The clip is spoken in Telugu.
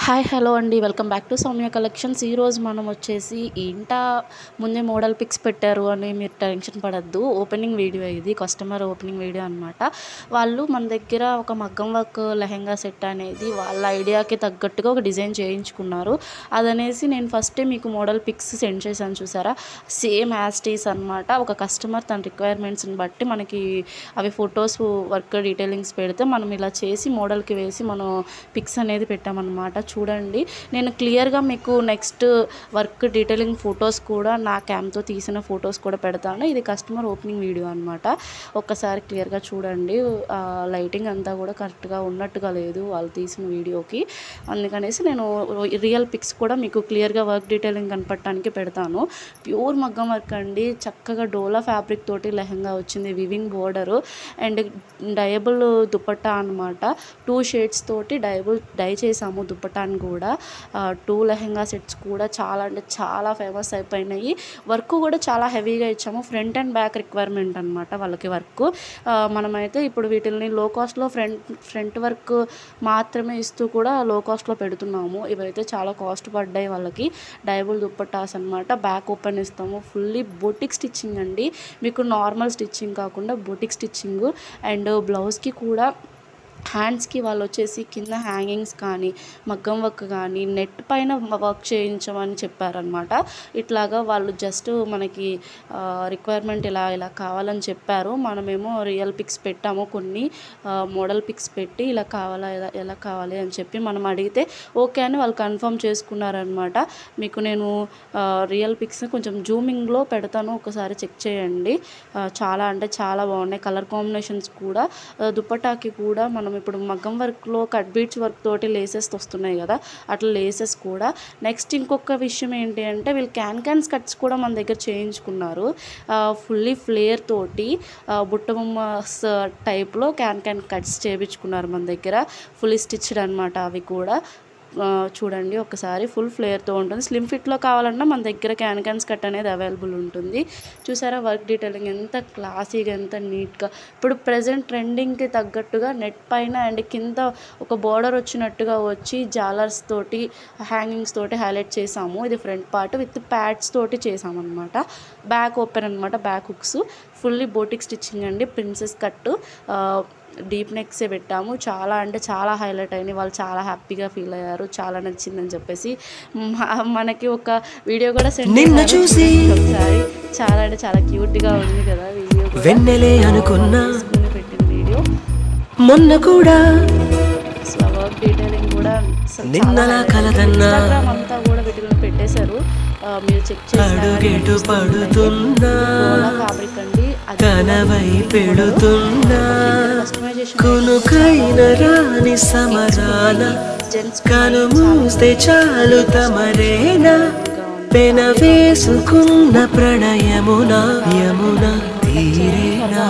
హాయ్ హలో అండి welcome back to Soumya collections. ఈరోజు మనం వచ్చేసి ఏంటా ముందే మోడల్ పిక్స్ పెట్టారు అని మీరు టెన్షన్ పడద్దు. ఓపెనింగ్ వీడియో, ఇది కస్టమర్ ఓపెనింగ్ వీడియో అనమాట. వాళ్ళు మన దగ్గర ఒక మగ్గం వర్క్ లెహెంగా సెట్ అనేది వాళ్ళ ఐడియాకి తగ్గట్టుగా ఒక డిజైన్ చేయించుకున్నారు. అదనేసి నేను ఫస్టే మీకు మోడల్ పిక్స్ సెండ్ చేశాను, చూసారా? సేమ్ యాస్టీస్ అనమాట. ఒక కస్టమర్ తన రిక్వైర్మెంట్స్ని బట్టి మనకి అవి ఫొటోస్ వర్క్ డీటెయిలింగ్స్ పెడితే మనం ఇలా చేసి మోడల్కి వేసి మనం పిక్స్ అనేది పెట్టామన్నమాట. చూడండి, నేను క్లియర్గా మీకు నెక్స్ట్ వర్క్ డీటెయిలింగ్ ఫొటోస్ కూడా నా క్యామ్తో తీసిన ఫొటోస్ కూడా పెడతాను. ఇది కస్టమర్ ఓపెనింగ్ వీడియో అనమాట. ఒక్కసారి క్లియర్గా చూడండి. లైటింగ్ అంతా కూడా కరెక్ట్గా ఉన్నట్టుగా లేదు వాళ్ళు తీసిన వీడియోకి, అందుకనేసి నేను రియల్ పిక్స్ కూడా మీకు క్లియర్గా వర్క్ డీటెయిలింగ్ కనపడటానికి పెడతాను. ప్యూర్ మగ్గం వర్క్ అండి. చక్కగా డోలా ఫ్యాబ్రిక్ తోటి లెహంగా వచ్చింది, వివింగ్ బోర్డరు అండ్ డయబుల్ దుపట్టా అనమాట. 2 షేడ్స్ తోటి డై చేసాము దుపట్టాని కూడా. 2 లెహంగా సెట్స్ కూడా చాలా అంటే చాలా ఫేమస్ అయిపోయినాయి. వర్క్ కూడా చాలా హెవీగా ఇచ్చాము. ఫ్రంట్ అండ్ బ్యాక్ రిక్వైర్మెంట్ అనమాట వాళ్ళకి వర్క్. మనమైతే ఇప్పుడు వీటిని లో కాస్ట్లో ఫ్రంట్ వర్క్ మాత్రమే ఇస్తూ కూడా లో కాస్ట్లో పెడుతున్నాము. ఇవైతే చాలా కాస్ట్ పడ్డాయి వాళ్ళకి. డయబుల్ దుపట్టాస్ అనమాట. బ్యాక్ ఓపెన్ ఇస్తాము. ఫుల్లీ బొటిక్ స్టిచ్చింగ్ అండి. మీకు నార్మల్ స్టిచ్చింగ్ కాకుండా బొటిక్ స్టిచ్చింగ్. అండ్ బ్లౌజ్కి కూడా హ్యాండ్స్కి వాళ్ళు వచ్చేసి కింద హ్యాంగింగ్స్ కానీ మగ్గం వర్క్ కానీ నెట్ పైన వర్క్ చేయించమని చెప్పారనమాట. ఇట్లాగా వాళ్ళు జస్ట్ మనకి రిక్వైర్మెంట్ ఇలా కావాలని చెప్పారు. మనమేమో రియల్ పిక్స్ పెట్టాము, కొన్ని మోడల్ పిక్స్ పెట్టి ఇలా కావాలా ఎలా కావాలి అని చెప్పి మనం అడిగితే ఓకే అని వాళ్ళు కన్ఫర్మ్ చేసుకున్నారనమాట. మీకు నేను రియల్ పిక్స్ కొంచెం జూమింగ్లో పెడతాను, ఒకసారి చెక్ చేయండి. చాలా అంటే చాలా బాగున్నాయి. కలర్ కాంబినేషన్స్ కూడా దుపట్టాకి కూడా మనం ఇప్పుడు మగ్గం వర్క్లో కట్ బీట్స్ వర్క్ తోటి లేసెస్ వస్తున్నాయి కదా, అట్లా లేసెస్ కూడా. నెక్స్ట్ ఇంకొక విషయం ఏంటి అంటే వీళ్ళు క్యాన్స్ కట్స్ కూడా మన దగ్గర చేయించుకున్నారు. ఫుల్లీ ఫ్లేర్ తోటి బుట్టబొమ్మ టైప్లో క్యాన్ కట్స్ చేయించుకున్నారు మన దగ్గర. ఫుల్లీ స్టిచ్డ్ అనమాట అవి కూడా. చూడండి ఒకసారి, ఫుల్ ఫ్లేర్తో ఉంటుంది. స్లిమ్ ఫిట్లో కావాలన్నా మన దగ్గర క్యాన్స్ కట్ అనేది అవైలబుల్ ఉంటుంది. చూసారా వర్క్ డీటెయిలింగ్ ఎంత క్లాసీగా, ఎంత నీట్గా. ఇప్పుడు ప్రజెంట్ ట్రెండింగ్కి తగ్గట్టుగా నెట్ పైన అండ్ కింద ఒక బోర్డర్ వచ్చినట్టుగా వచ్చి జాలర్స్ తోటి హ్యాంగింగ్స్ తోటి హైలైట్ చేసాము. ఇది ఫ్రంట్ పార్ట్ విత్ ప్యాడ్స్ తోటి చేసామన్నమాట. బ్యాక్ ఓపెన్ అనమాట, back hooks. Fully boutique stitching అండి. ప్రిన్సెస్ కట్ డీప్ నెక్సే పెట్టాము. చాలా అంటే చాలా హైలైట్ అయినాయి. వాళ్ళు చాలా హ్యాపీగా ఫీల్ అయ్యారు, చాలా నచ్చిందని చెప్పేసి మనకి ఒక వీడియో కూడా సెండ్ చేసి ఒకసారి. చాలా అంటే చాలా క్యూట్గా ఉంది కదా వీడియో కూడా. పెట్టిన వీడియో మొన్న కూడా వర్క్ డీటెయిలింగ్ కూడా ఇన్స్టాగ్రామ్ అంతా కూడా వీటిలో పెట్టేశారు, మీరు చెక్ చేసి. ఫ్యాబ్రిక్ అండి, కనవై పెడుతున్నా కునుకైన రాని సమరాన కను మూస్తే చాలు తమరేనా పెన వేసుకున్న ప్రణయమున యమున తీరేనా.